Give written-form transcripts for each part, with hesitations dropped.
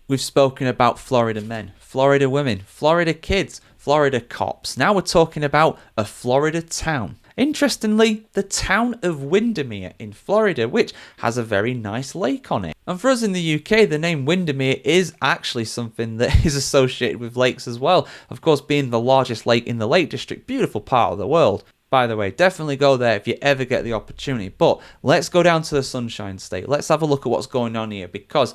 We've spoken about Florida men, Florida women, Florida kids, Florida cops. Now we're talking about a Florida town. Interestingly, the town of Windemere in Florida, which has a very nice lake on it. And for us in the UK, the name Windermere is actually something that is associated with lakes as well. Of course, being the largest lake in the Lake District, beautiful part of the world. By the way, definitely go there if you ever get the opportunity. But let's go down to the Sunshine State. Let's have a look at what's going on here, because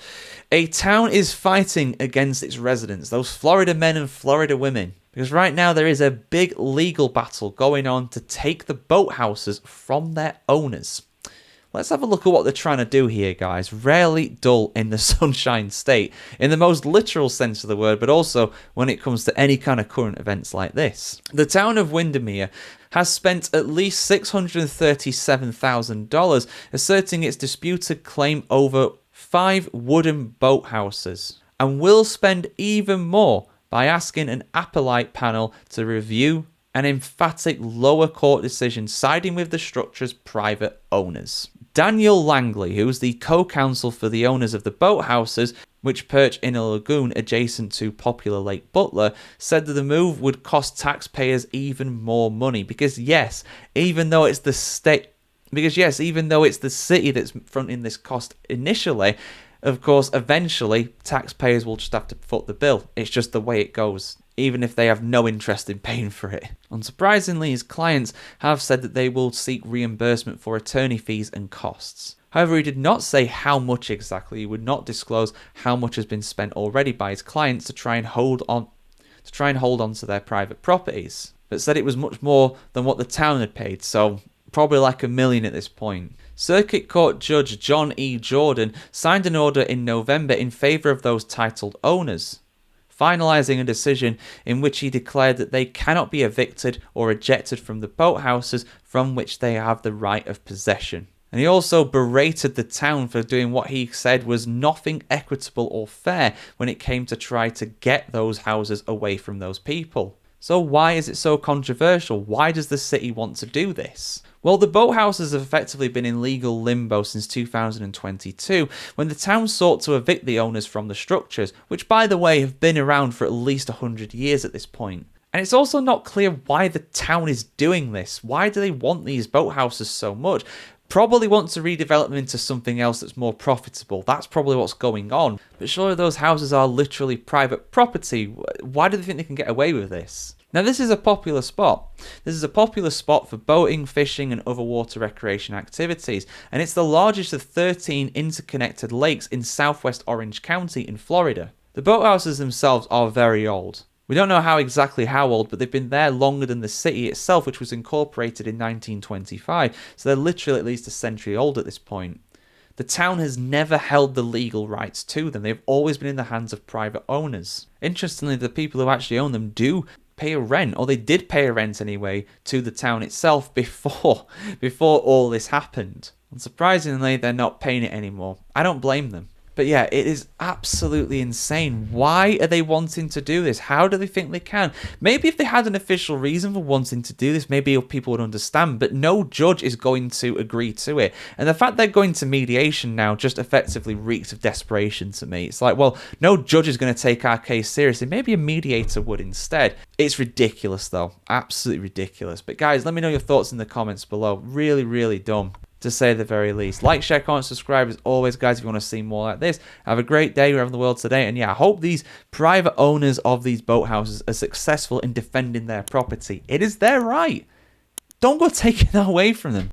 a town is fighting against its residents, those Florida men and Florida women. Because right now there is a big legal battle going on to take the boathouses from their owners. Let's have a look at what they're trying to do here, guys. Rarely dull in the Sunshine State, in the most literal sense of the word, but also when it comes to any kind of current events like this. The town of Windemere has spent at least $637,000 asserting its disputed claim over 5 wooden boathouses, and will spend even more by asking an appellate panel to review an emphatic lower court decision siding with the structure's private owners. Daniel Langley, who is the co-counsel for the owners of the boathouses, which perch in a lagoon adjacent to popular Lake Butler, said that the move would cost taxpayers even more money. Because even though it's the city that's fronting this cost initially, of course, eventually, taxpayers will just have to foot the bill. It's just the way it goes, even if they have no interest in paying for it. Unsurprisingly, his clients have said that they will seek reimbursement for attorney fees and costs. However, he did not say how much exactly. He would not disclose how much has been spent already by his clients to try and hold on to their private properties, but said it was much more than what the town had paid, so probably like $1 million at this point. Circuit Court Judge John E. Jordan signed an order in November in favour of those titled owners, finalising a decision in which he declared that they cannot be evicted or ejected from the boathouses from which they have the right of possession. And he also berated the town for doing what he said was nothing equitable or fair when it came to try to get those houses away from those people. So why is it so controversial? Why does the city want to do this? Well, the boathouses have effectively been in legal limbo since 2022, when the town sought to evict the owners from the structures, which, by the way, have been around for at least 100 years at this point. And it's also not clear why the town is doing this. Why do they want these boathouses so much? Probably want to redevelop them into something else that's more profitable. That's probably what's going on. But surely those houses are literally private property. Why do they think they can get away with this? Now, this is a popular spot. This is a popular spot for boating, fishing, and other water recreation activities, and it's the largest of 13 interconnected lakes in southwest Orange County in Florida. The boathouses themselves are very old. We don't know exactly how old, but they've been there longer than the city itself, which was incorporated in 1925, so they're literally at least a century old at this point. The town has never held the legal rights to them. They've always been in the hands of private owners. Interestingly, the people who actually own them do pay a rent, or they did pay a rent anyway, to the town itself before all this happened. Unsurprisingly, they're not paying it anymore. I don't blame them. But yeah, it is absolutely insane. Why are they wanting to do this? How do they think they can? Maybe if they had an official reason for wanting to do this, maybe people would understand, but no judge is going to agree to it. And the fact they're going to mediation now just effectively reeks of desperation to me. It's like, well, no judge is going to take our case seriously. Maybe a mediator would instead. It's ridiculous, though. Absolutely ridiculous. But guys, let me know your thoughts in the comments below. Really, really dumb, to say the very least. Like, share, comment, subscribe as always, guys, if you want to see more like this. Have a great day wherever in the world today. And yeah, I hope these private owners of these boathouses are successful in defending their property. It is their right. Don't go taking that away from them.